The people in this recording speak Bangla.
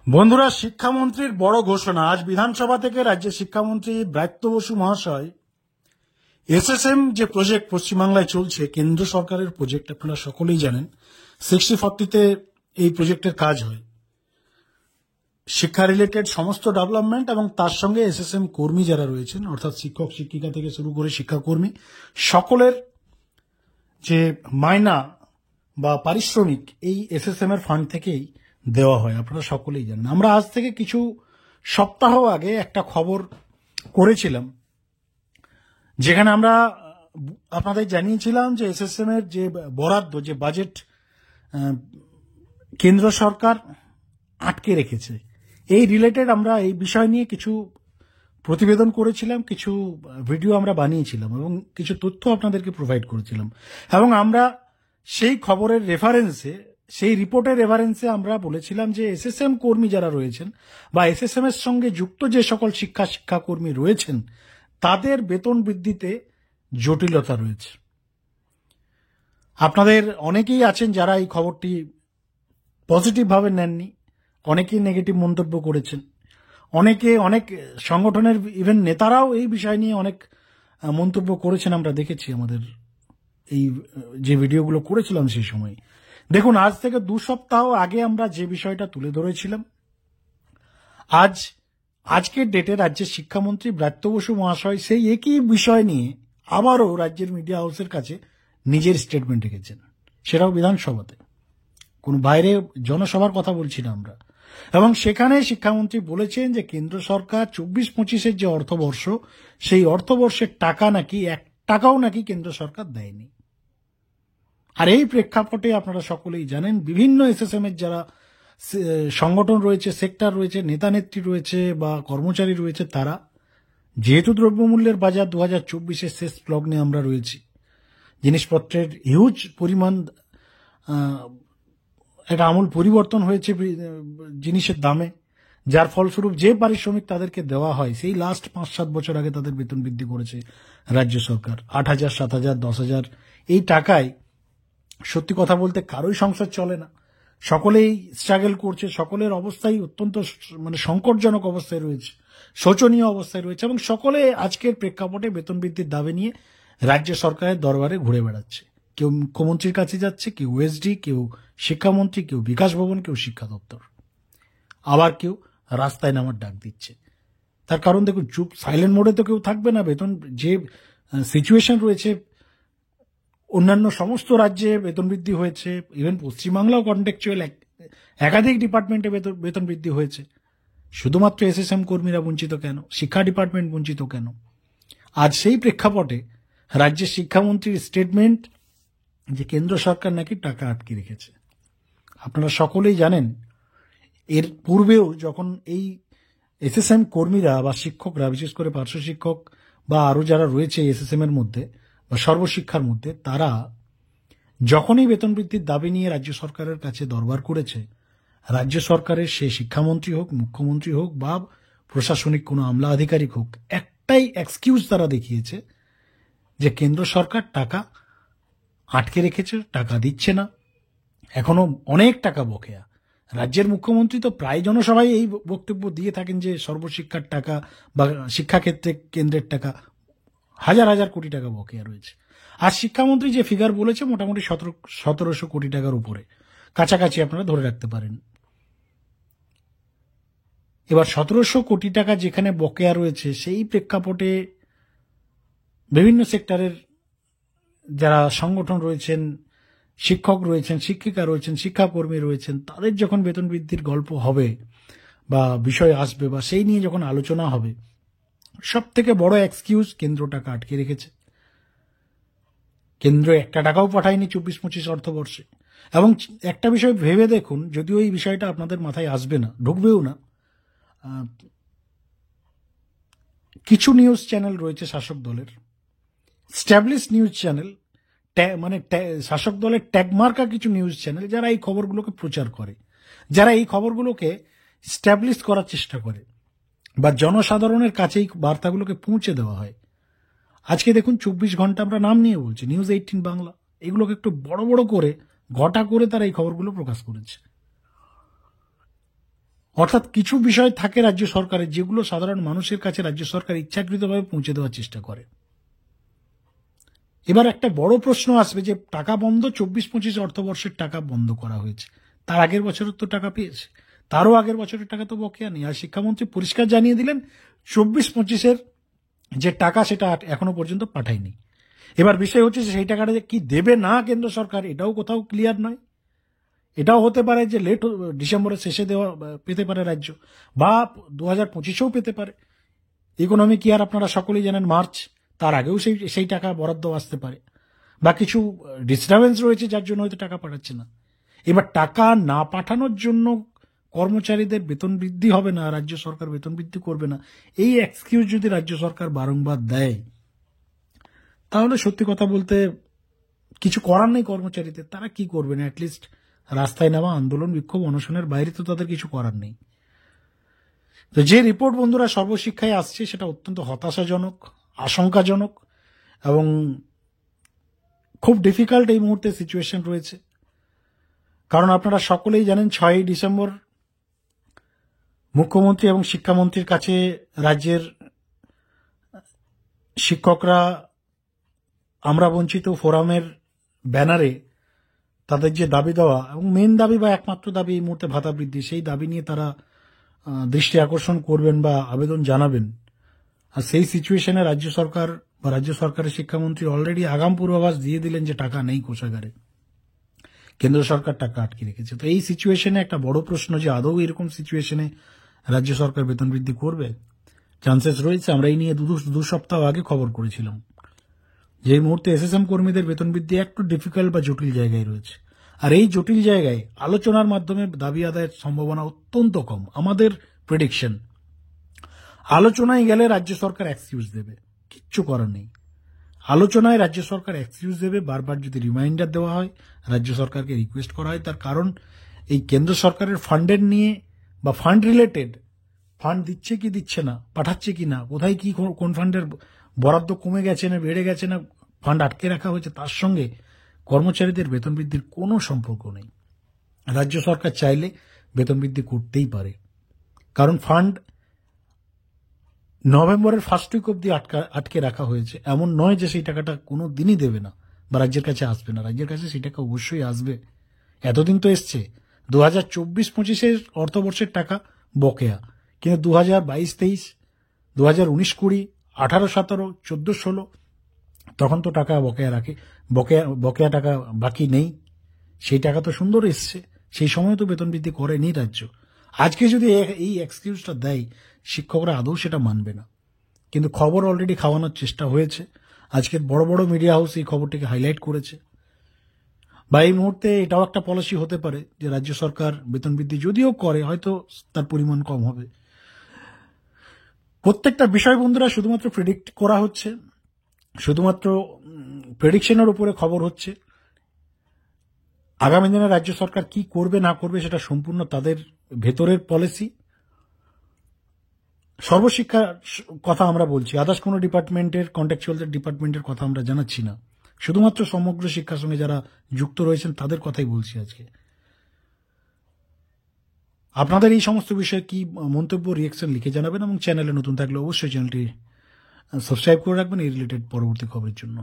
বন্ধুরা, শিক্ষামন্ত্রীর বড় ঘোষণা। আজ বিধানসভা থেকে রাজ্যের শিক্ষামন্ত্রী ব্রাত্য বসু মহাশয় এসএসএম যে প্রজেক্ট পশ্চিমবাংলায় চলছে, কেন্দ্র সরকারের প্রজেক্ট, আপনারা সকলেই জানেন 60-40-তে এই প্রজেক্টের কাজ হয়। শিক্ষা রিলেটেড সমস্ত ডেভেলপমেন্ট এবং তার সঙ্গে এসএসএম কর্মী যারা রয়েছেন, অর্থাৎ শিক্ষক শিক্ষিকা থেকে শুরু করে শিক্ষাকর্মী সকলের যে মাইনা বা পারিশ্রমিক এই এসএসএম এর ফান্ড থেকেই দেওয়া হয়, আপনারা সকলেই জানেন। আমরা আজ থেকে কিছু সপ্তাহ আগে একটা খবর করেছিলাম, যেখানে আমরা আপনাদের জানিয়েছিলাম যে এসএসএম এর যে বরাদ্দ, যে বাজেট কেন্দ্র সরকার আটকে রেখেছে, এই রিলেটেড আমরা এই বিষয় নিয়ে কিছু প্রতিবেদন করেছিলাম, কিছু ভিডিও আমরা বানিয়েছিলাম এবং কিছু তথ্য আপনাদেরকে প্রোভাইড করেছিলাম। এবং আমরা সেই খবরের রেফারেন্সে, সেই রিপোর্টের রেফারেন্সে আমরা বলেছিলাম যে এসএসএম কর্মী যারা রয়েছেন বা এসএসএম এর সঙ্গে যুক্ত যে সকল শিক্ষাকর্মী রয়েছেন, তাদের বেতন বৃদ্ধিতে জটিলতা রয়েছে। আপনাদের অনেকেই আছেন যারা এই খবরটি পজিটিভভাবে নেননি, অনেকেই নেগেটিভ মন্তব্য করেছেন, অনেক সংগঠনের ইভেন নেতারাও এই বিষয় নিয়ে অনেক মন্তব্য করেছেন। আমরা দেখেছি আমাদের এই যে ভিডিওগুলো করেছিলাম সেই সময়। দেখুন, আজ থেকে 2 সপ্তাহ আগে আমরা যে বিষয়টা তুলে ধরেছিলাম, আজকের ডেটে রাজ্যের শিক্ষামন্ত্রী ব্রাত্য বসু মহাশয় সেই একই বিষয় নিয়ে আবারও রাজ্যের মিডিয়া হাউসের কাছে নিজের স্টেটমেন্ট রেখেছেন, সেটাও বিধানসভাতে। কোন বাইরে জনসভার কথা বলছি না আমরা। এবং সেখানে শিক্ষামন্ত্রী বলেছেন যে কেন্দ্র সরকার 24-25-এর যে অর্থবর্ষ, সেই অর্থবর্ষের টাকা নাকি 1 টাকাও নাকি কেন্দ্র সরকার দেয়নি। আর এই প্রেক্ষাপটে আপনারা সকলেই জানেন, বিভিন্ন এসএসএম এর যারা সংগঠন রয়েছে, সেক্টর রয়েছে, নেতা নেত্রী রয়েছে বা কর্মচারী রয়েছে, তারা যেহেতু দ্রব্যমূল্যের বাজার 2024-এর শেষ লগ্নে আমরা রয়েছি, জিনিসপত্রের হিউজ পরিমাণ একটা আমূল পরিবর্তন হয়েছে জিনিসের দামে, যার ফলস্বরূপ যে পারিশ্রমিক তাদেরকে দেওয়া হয়, সেই লাস্ট 5-7 বছর আগে তাদের বেতন বৃদ্ধি করেছে রাজ্য সরকার 8,000, 7,000, 10,000। এই টাকায় সত্যি কথা বলতে কারোই সংসার চলে না, সকলেই স্ট্রাগল করছে, সকলের অবস্থাই অত্যন্ত সংকটজনক অবস্থায় রয়েছে, শোচনীয় অবস্থায় রয়েছে, এবং সকলে আজকের প্রেক্ষাপটে বেতন বৃদ্ধির দাবি নিয়ে রাজ্য সরকারের দরবারে ঘুরে বেড়াচ্ছে। কেউ মুখ্যমন্ত্রীর কাছে যাচ্ছে, কেউ ওএসডি, কেউ শিক্ষামন্ত্রী, কেউ বিকাশ ভবন, কেউ শিক্ষা দপ্তর, আবার কেউ রাস্তায় নামার ডাক দিচ্ছে। তার কারণ দেখুন, চুপ সাইলেন্ট মোডে তো কেউ থাকবে না। বেতন যে সিচুয়েশন রয়েছে, অন্যান্য সমস্ত রাজ্যে বেতন বৃদ্ধি হয়েছে, ইভেন পশ্চিমবাংলাও কন্টেকচুয়াল একাধিক ডিপার্টমেন্টে বেতন বৃদ্ধি হয়েছে। শুধুমাত্র এসএসএম কর্মীরা বঞ্চিত কেন? শিক্ষা ডিপার্টমেন্ট বঞ্চিত কেন? আজ সেই প্রেক্ষাপটে রাজ্যের শিক্ষামন্ত্রীর স্টেটমেন্ট যে কেন্দ্র সরকার নাকি টাকা আটকে রেখেছে। আপনারা সকলেই জানেন, এর পূর্বেও যখন এই এসএসএম কর্মীরা বা শিক্ষকরা, বিশেষ করে পার্শ্ব শিক্ষক বা আরো যারা রয়েছে এসএসএম এর মধ্যে বা সর্বশিক্ষার মধ্যে, তারা যখনই বেতন বৃদ্ধির দাবি নিয়ে রাজ্য সরকারের কাছে দরবার করেছে, রাজ্য সরকারের সে শিক্ষামন্ত্রী হোক, মুখ্যমন্ত্রী হোক বা প্রশাসনিক কোনো আমলা আধিকারিক হোক, একটাই এক্সকিউজ তারা দেখিয়েছে যে কেন্দ্র সরকার টাকা আটকে রেখেছে, টাকা দিচ্ছে না, এখনো অনেক টাকা বকেয়া। রাজ্যের মুখ্যমন্ত্রী তো প্রায় জনসভায় এই বক্তব্য দিয়ে থাকেন যে সর্বশিক্ষার টাকা বা শিক্ষাক্ষেত্রে কেন্দ্রের টাকা হাজার হাজার কোটি টাকা বকেয়া রয়েছে। আর শিক্ষামন্ত্রী যে ফিগার বলেছে, মোটামুটি 1700 কোটি টাকার উপরে কাছাকাছি আপনারা ধরে রাখতে পারেন। এবার 1700 কোটি টাকা যেখানে বকেয়া রয়েছে, সেই প্রেক্ষাপটে বিভিন্ন সেক্টরের যারা সংগঠন রয়েছেন, শিক্ষক রয়েছেন, শিক্ষিকা রয়েছেন, শিক্ষাকর্মী রয়েছেন, তাদের যখন বেতন বৃদ্ধির গল্প হবে বা বিষয় আসবে বা সেই নিয়ে যখন আলোচনা হবে, সব থেকে বড় এক্সকিউজ কেন্দ্র টাকা আটকে রেখেছে। কেন্দ্র 1 টাকাও পাঠায়নি 24-25 অর্থবর্ষে। এবং একটা বিষয় ভেবে দেখুন, যদিও এই বিষয়টা আপনাদের মাথায় আসবে না, ঢুকবেও না, কিছু নিউজ চ্যানেল রয়েছে শাসক দলের, স্ট্যাবলিশ নিউজ চ্যানেল, শাসক দলের ট্যাগমার্কা কিছু নিউজ চ্যানেল, যারা এই খবরগুলোকে প্রচার করে, যারা এই খবরগুলোকে স্ট্যাবলিশ করার চেষ্টা করে বা জনসাধারণের কাছে এই বার্তাগুলোকে পৌঁছে দেওয়া হয়। আজকে দেখুন, 24 ঘন্টা আমরা নাম নিয়ে বলছি, নিউজ 18 বাংলা, এগুলোকে একটু বড় বড় করে ঘটা করে তারা এই খবরগুলো প্রকাশ করেছে। অর্থাৎ কিছু বিষয় থাকে রাজ্য সরকারের যেগুলো সাধারণ মানুষের কাছে রাজ্য সরকার ইচ্ছাকৃতভাবে পৌঁছে দেওয়ার চেষ্টা করে। এবার একটা বড় প্রশ্ন আসবে যে টাকা বন্ধ, 24-25 অর্থবর্ষের টাকা বন্ধ করা হয়েছে, তার আগের বছরের তো টাকা পেয়েছে, তারও আগের বছরের টাকা তো বকেয়া নেই। আর শিক্ষামন্ত্রী পরিষ্কার জানিয়ে দিলেন 24-25-এর যে টাকা সেটা এখনো পর্যন্ত পাঠায়নি। এবার বিষয় হচ্ছে যে সেই টাকাটা যে কি দেবে না কেন্দ্র সরকার, এটাও কোথাও ক্লিয়ার নয়। এটাও হতে পারে যে লেট ডিসেম্বরের শেষে দেওয়া পেতে পারে রাজ্য, বা 2025-এও পেতে পারে। ইকোনমিক ইয়ার আপনারা সকলেই জানেন মার্চ, তার আগেও সেই টাকা বরাদ্দ আসতে পারে, বা কিছু ডিস্টারবেন্স রয়েছে যার জন্য হয়তো টাকা পাঠাচ্ছে না। এবার টাকা না পাঠানোর জন্য কর্মচারীদের বেতন বৃদ্ধি হবে না, রাজ্য সরকার বেতন বৃদ্ধি করবে না, এই এক্সকিউজ যদি রাজ্য সরকার বারংবার দেয়, তাহলে সত্যি কথা বলতে কিছু করার নেই কর্মচারীদের। তারা কি করবেন? অ্যাটলিস্ট রাস্তায় নেওয়া, আন্দোলন, বিক্ষোভ, অনশনের বাইরে তো তাদের কিছু করার নেই। তো যে রিপোর্ট বন্ধুরা সর্বশিক্ষায় আসছে সেটা অত্যন্ত হতাশাজনক, আশঙ্কাজনক, এবং খুব ডিফিকাল্ট এই মুহূর্তে সিচুয়েশন রয়েছে। কারণ আপনারা সকলেই জানেন 6ই ডিসেম্বর মুখ্যমন্ত্রী এবং শিক্ষামন্ত্রীর কাছে রাজ্যের শিক্ষকরা আমরা বঞ্চিত ফোরামের ব্যানারে তাদের যে দাবি দেওয়া, এবং মেন দাবি বা একমাত্র দাবি এই মুহূর্তে ভাতা বৃদ্ধি, সেই দাবি নিয়ে তারা দৃষ্টি আকর্ষণ করবেন বা আবেদন জানাবেন। আর সেই সিচুয়েশনে রাজ্য সরকার বা রাজ্য সরকারের শিক্ষামন্ত্রী অলরেডি আগাম পূর্বাভাস দিয়ে দিলেন যে টাকা নেই কোষাগারে, কেন্দ্র সরকার টাকা আটকে রেখেছে। তো এই সিচুয়েশনে একটা বড় প্রশ্ন যে আদৌ এরকম সিচুয়েশনে রাজ্য সরকার বেতন বৃদ্ধি করবে, চান্সেস রয়েছে। আমরা এই নিয়ে দু সপ্তাহ আগে খবর করেছিলাম যে এই মুহূর্তে এসএসএম কর্মীদের বেতন বৃদ্ধি একটু ডিফিকাল্ট বা জটিল জায়গায় রয়েছে। আর এই জটিল জায়গায় আলোচনার মাধ্যমে দাবি আদায়ের সম্ভাবনা অত্যন্ত কম। আমাদের প্রেডিকশন, আলোচনায় গেলে রাজ্য সরকার এক্সকিউজ দেবে, কিচ্ছু করার নেই। আলোচনায় রাজ্য সরকার এক্সকিউজ দেবে, বারবার যদি রিমাইন্ডার দেওয়া হয়, রাজ্য সরকারকে রিকোয়েস্ট করা হয়, তার কারণ এই কেন্দ্র সরকারের ফান্ডের নিয়ে বা ফান্ড রিলেটেড, ফান্ড দিচ্ছে কি দিচ্ছে না, পাঠাচ্ছে কি না, কোথায় কি কোন ফান্ডের বরাদ্দ কমে গেছে না বেড়ে গেছে না, ফান্ড আটকে রাখা হয়েছে, তার সঙ্গে কর্মচারীদের বেতন বৃদ্ধির কোনো সম্পর্ক নেই। রাজ্য সরকার চাইলে বেতন বৃদ্ধি করতেই পারে, কারণ ফান্ড নভেম্বরের ফার্স্ট উইক অব্দি আটকে রাখা হয়েছে। এমন নয় যে সেই টাকাটা কোনো দিনই দেবে না বা রাজ্যের কাছে আসবে না, রাজ্যের কাছে সেই টাকা অবশ্যই আসবে। এতদিন তো এসছে। 2024-25-এর অর্থবর্ষের টাকা বকেয়া, কিন্তু 2022-23, 2019-20, 18-17, 14-16 তখন তো টাকা বকেয়া রাখে, বকেয়া টাকা বাকি নেই, সেই টাকা তো সুন্দর এসছে, সেই সময় তো বেতন বৃদ্ধি করেনি রাজ্য। আজকে যদি এই এক্সকিউজটা দেয়, শিক্ষকরা আদৌ সেটা মানবে না। কিন্তু খবর অলরেডি খাওয়ানোর চেষ্টা হয়েছে, আজকের বড় বড় মিডিয়া হাউস এই খবরটিকে হাইলাইট করেছে। বা এই মুহূর্তে এটাও একটা পলিসি হতে পারে যে রাজ্য সরকার বেতন বৃদ্ধি যদিও করে, হয়তো তার পরিমাণ কম হবে। প্রত্যেকটা বিষয় বন্ধুরা শুধুমাত্র প্রেডিক্ট করা হচ্ছে, শুধুমাত্র প্রেডিকশনের উপরে খবর হচ্ছে। আগামী দিনে রাজ্য সরকার কি করবে না করবে সেটা সম্পূর্ণ তাদের ভেতরের পলিসি। সর্বশিক্ষার কথা আমরা বলছি, আদার্স কোনো ডিপার্টমেন্টের, কন্ট্রাকচুয়াল ডিপার্টমেন্টের কথা আমরা জানাচ্ছি না, শুধুমাত্র সমগ্র শিক্ষার সঙ্গে যারা যুক্ত রয়েছেন তাদের কথাই বলছি আজকে। আপনাদের এই সমস্ত বিষয়ে কি মন্তব্য, রিয়েকশন লিখে জানাবেন, এবং চ্যানেলে নতুন থাকলে অবশ্যই চ্যানেলটি সাবস্ক্রাইব করে রাখবেন এই রিলেটেড পরবর্তী খবরের জন্য।